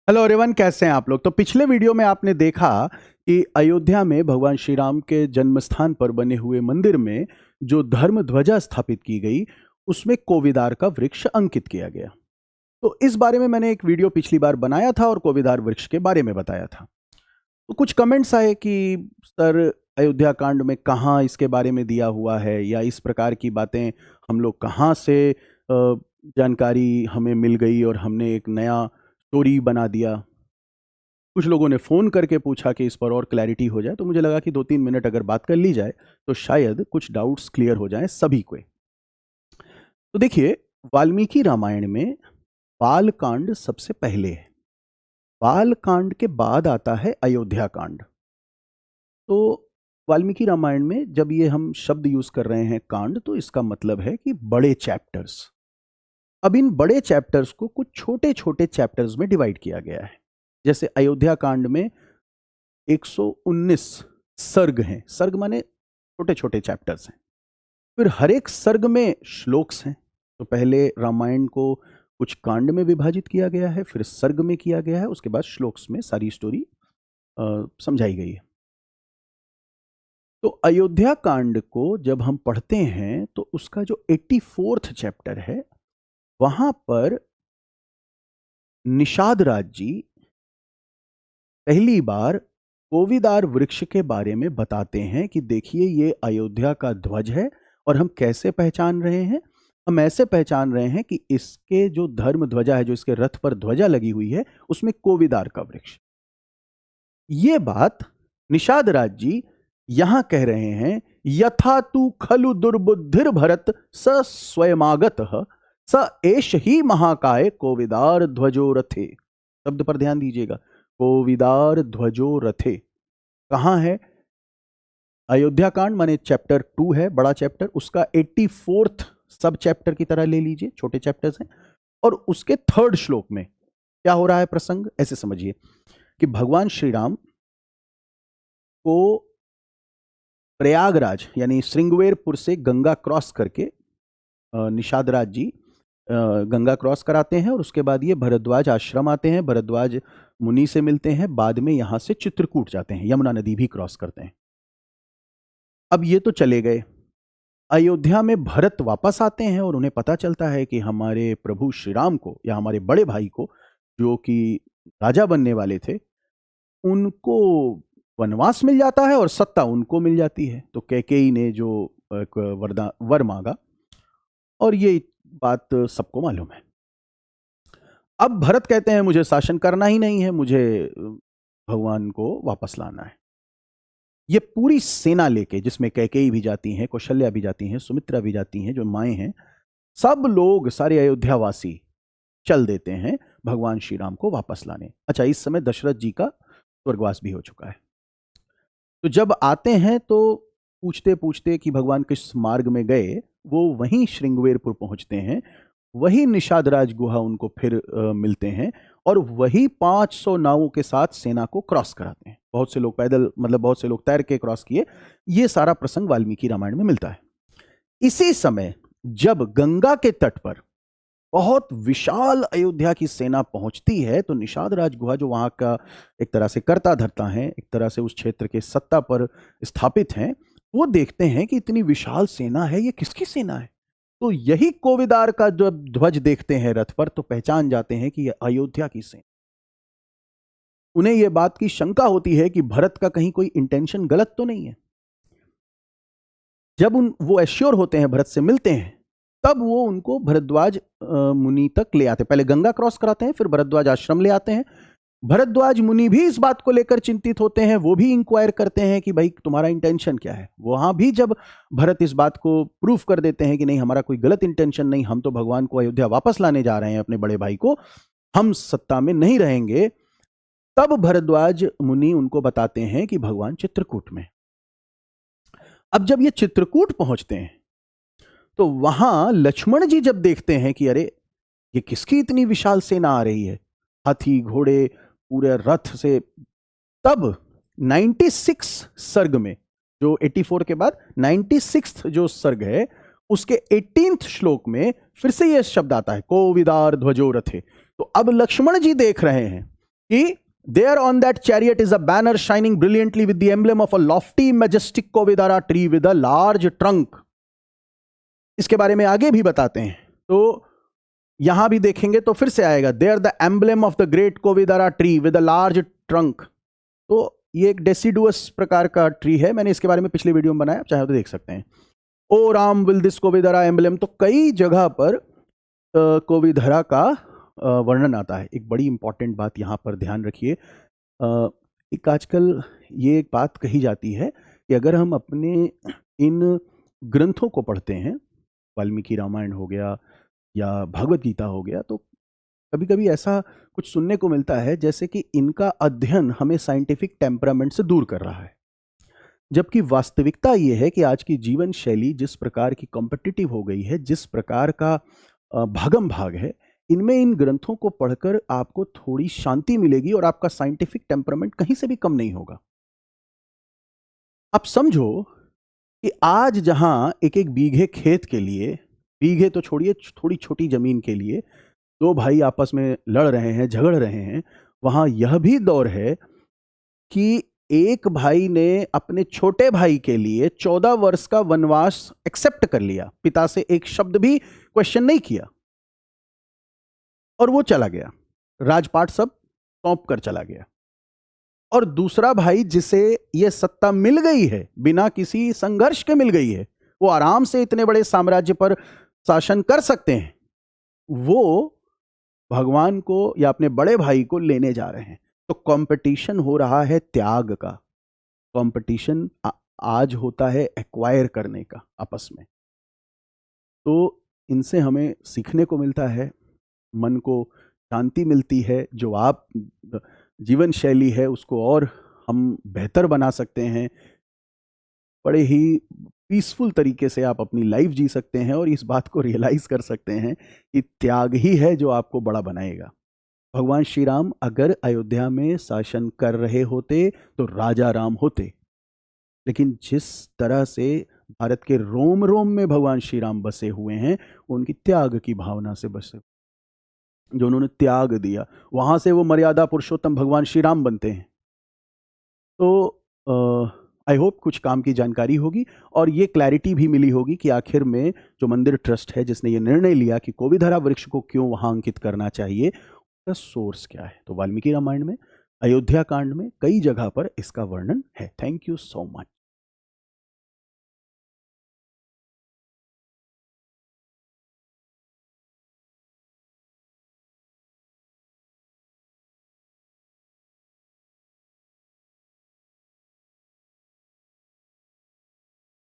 Hello everyone, कैसे हैं आप लोग। तो पिछले वीडियो में आपने देखा कि अयोध्या में भगवान श्री राम के जन्म स्थान पर बने हुए मंदिर में जो धर्म ध्वजा स्थापित की गई, उसमें कोविदार का वृक्ष अंकित किया गया। तो इस बारे में मैंने एक वीडियो पिछली बार बनाया था और कोविदार वृक्ष के बारे में बताया था। तो कुछ कमेंट्स आए कि सर, अयोध्या कांड में कहाँ इसके बारे में दिया हुआ है, या इस प्रकार की बातें हम लोग कहाँ से जानकारी हमें मिल गई और हमने एक नया स्टोरी बना दिया। कुछ लोगों ने फ़ोन करके पूछा कि इस पर और क्लैरिटी हो जाए, तो मुझे लगा कि 2-3 मिनट अगर बात कर ली जाए तो शायद कुछ डाउट्स क्लियर हो जाएं सभी को। तो देखिए, वाल्मीकि रामायण में बाल कांड सबसे पहले है। बाल कांड के बाद आता है अयोध्या कांड। तो वाल्मीकि रामायण में जब ये हम शब्द यूज कर रहे हैं कांड, तो इसका मतलब है कि बड़े चैप्टर्स। अब इन बड़े चैप्टर्स को कुछ छोटे छोटे चैप्टर्स में डिवाइड किया गया है। जैसे अयोध्या कांड में 119 सर्ग हैं। सर्ग माने छोटे छोटे चैप्टर्स हैं। फिर हर एक सर्ग में श्लोक्स हैं। तो पहले रामायण को कुछ कांड में विभाजित किया गया है, फिर सर्ग में किया गया है, उसके बाद श्लोक्स में सारी स्टोरी समझाई गई है। तो अयोध्या कांड को जब हम पढ़ते हैं तो उसका जो 84th चैप्टर है, वहां पर निषाद राज जी पहली बार कोविदार वृक्ष के बारे में बताते हैं कि देखिए, ये अयोध्या का ध्वज है। और हम कैसे पहचान रहे हैं? हम ऐसे पहचान रहे हैं कि इसके जो धर्म ध्वजा है, जो इसके रथ पर ध्वजा लगी हुई है, उसमें कोविदार का वृक्ष। ये बात निषाद राज जी यहां कह रहे हैं, यथा तू खलु दुर्बुद्धिर भरत स स्वयमागत स एष ही महाकाय कोविदार ध्वजो रथे। शब्द पर ध्यान दीजिएगा, कोविदार ध्वजो रथे। कहां है? अयोध्या कांड माने चैप्टर 2 है, बड़ा चैप्टर। उसका 84th सब चैप्टर की तरह ले लीजिए, छोटे चैप्टर्स हैं। और उसके 3rd श्लोक में क्या हो रहा है प्रसंग? ऐसे समझिए कि भगवान श्री राम को प्रयागराज यानी श्रृंगवेरपुर से गंगा क्रॉस करके निषाद राज जी गंगा क्रॉस कराते हैं, और उसके बाद ये भरद्वाज आश्रम आते हैं, भरद्वाज मुनि से मिलते हैं, बाद में यहां से चित्रकूट जाते हैं, यमुना नदी भी क्रॉस करते हैं। अब ये तो चले गए। अयोध्या में भरत वापस आते हैं और उन्हें पता चलता है कि हमारे प्रभु श्री राम को, या हमारे बड़े भाई को, जो कि राजा बनने वाले थे, उनको वनवास मिल जाता है और सत्ता उनको मिल जाती है। तो कैकेयी ने जो एक वर मांगा, और ये बात सबको मालूम है। अब भरत कहते हैं मुझे शासन करना ही नहीं है, मुझे भगवान को वापस लाना है। ये पूरी सेना लेके, जिसमें कैकेयी भी जाती हैं, कौशल्या भी जाती हैं, सुमित्रा भी जाती हैं, जो माएँ हैं, सब लोग, सारे अयोध्यावासी चल देते हैं भगवान श्री राम को वापस लाने। अच्छा, इस समय दशरथ जी का स्वर्गवास भी हो चुका है। तो जब आते हैं तो पूछते पूछते कि भगवान किस मार्ग में गए, वो वहीं श्रृंगवेरपुर पहुंचते हैं। वही निषाद राज गुहा उनको फिर मिलते हैं, और वही 500 नावों के साथ सेना को क्रॉस कराते हैं। बहुत से लोग पैदल, मतलब बहुत से लोग तैर के क्रॉस किए। ये सारा प्रसंग वाल्मीकि रामायण में मिलता है। इसी समय जब गंगा के तट पर बहुत विशाल अयोध्या की सेना पहुंचती है, तो निषाद राज गुहा, जो वहां का एक तरह से कर्ता धर्ता है, एक तरह से उस क्षेत्र के सत्ता पर स्थापित हैं, वो देखते हैं कि इतनी विशाल सेना है, ये किसकी सेना है? तो यही कोविदार का जब ध्वज देखते हैं रथ पर, तो पहचान जाते हैं कि यह अयोध्या की सेना। उन्हें यह बात की शंका होती है कि भरत का कहीं कोई इंटेंशन गलत तो नहीं है। जब वो एश्योर होते हैं, भरत से मिलते हैं, तब वो उनको भरद्वाज मुनि तक ले आते हैं। पहले गंगा क्रॉस कराते हैं, फिर भरद्वाज आश्रम ले आते हैं। भरद्वाज मुनि भी इस बात को लेकर चिंतित होते हैं, वो भी इंक्वायर करते हैं कि भाई तुम्हारा इंटेंशन क्या है। वहां भी जब भरत इस बात को प्रूफ कर देते हैं कि नहीं, हमारा कोई गलत इंटेंशन नहीं, हम तो भगवान को अयोध्या वापस लाने जा रहे हैं, अपने बड़े भाई को, हम सत्ता में नहीं रहेंगे, तब भरद्वाज मुनि उनको बताते हैं कि भगवान चित्रकूट में। अब जब ये चित्रकूट पहुंचते हैं, तो वहां लक्ष्मण जी जब देखते हैं कि अरे, ये किसकी इतनी विशाल सेना आ रही है, हाथी घोड़े पूरे रथ से, तब 96 सर्ग में, जो 84 के बाद 96 जो सर्ग है, उसके 18th श्लोक में फिर से यह शब्द आता है, कोविदार ध्वजो रथे। तो अब लक्ष्मण जी देख रहे हैं कि there on that chariot is a banner shining brilliantly with the emblem of a lofty majestic कोविदारा tree with a large trunk. इसके बारे में आगे भी बताते हैं, तो यहां भी देखेंगे तो फिर से आएगा there the emblem of the great कोविदारा tree with a large trunk. तो ये एक डेसिडुअस प्रकार का ट्री है, मैंने इसके बारे में पिछले वीडियो में बनाया, चाहे तो देख सकते हैं. ओ राम विल दिस कोविदारा एम्बलेम. तो कई जगह पर कोविधरा का वर्णन आता है. एक बड़ी इंपॉर्टेंट बात यहाँ पर ध्यान रखिए. एक आजकल ये एक बात कही जाती है कि अगर हम अपने इन ग्रंथों को पढ़ते हैं, वाल्मीकि रामायण हो गया या भगवत गीता हो गया, तो कभी कभी ऐसा कुछ सुनने को मिलता है जैसे कि इनका अध्ययन हमें साइंटिफिक टेम्परामेंट से दूर कर रहा है. जबकि वास्तविकता ये है कि आज की जीवन शैली जिस प्रकार की कॉम्पिटिटिव हो गई है, जिस प्रकार का भागम भाग है, इनमें इन ग्रंथों को पढ़कर आपको थोड़ी शांति मिलेगी और आपका साइंटिफिक टेम्परामेंट कहीं से भी कम नहीं होगा. आप समझो कि आज जहां एक एक बीघे खेत के लिए, बीघे तो छोड़िए, थोड़ी छोटी जमीन के लिए दो भाई आपस में लड़ रहे हैं, झगड़ रहे हैं, वहां यह भी दौर है कि एक भाई ने अपने छोटे भाई के लिए 14 वर्ष का वनवास एक्सेप्ट कर लिया, पिता से एक शब्द भी क्वेश्चन नहीं किया, और वो चला गया, राजपाट सब सौंप कर चला गया. और दूसरा भाई जिसे ये सत्ता मिल गई है, बिना किसी संघर्ष के मिल गई है, वो आराम से इतने बड़े साम्राज्य पर शासन कर सकते हैं, वो भगवान को या अपने बड़े भाई को लेने जा रहे हैं. तो कंपटीशन हो रहा है त्याग का. कंपटीशन आज होता है एक्वायर करने का आपस में. तो इनसे हमें सीखने को मिलता है, मन को शांति मिलती है, जो आप जीवन शैली है उसको और हम बेहतर बना सकते हैं. बड़े ही पीसफुल तरीके से आप अपनी लाइफ जी सकते हैं और इस बात को रियलाइज कर सकते हैं कि त्याग ही है जो आपको बड़ा बनाएगा. भगवान श्री राम अगर अयोध्या में शासन कर रहे होते तो राजा राम होते, लेकिन जिस तरह से भारत के रोम रोम में भगवान श्री राम बसे हुए हैं, उनकी त्याग की भावना से बसे, जो उन्होंने त्याग दिया, वहां से वो मर्यादा पुरुषोत्तम भगवान श्री राम बनते हैं. तो आई होप कुछ काम की जानकारी होगी और ये क्लैरिटी भी मिली होगी कि आखिर में जो मंदिर ट्रस्ट है जिसने ये निर्णय लिया कि कोविधरा वृक्ष को क्यों वहां अंकित करना चाहिए, उसका सोर्स क्या है. तो वाल्मीकि रामायण में, अयोध्या कांड में कई जगह पर इसका वर्णन है. Thank you so much.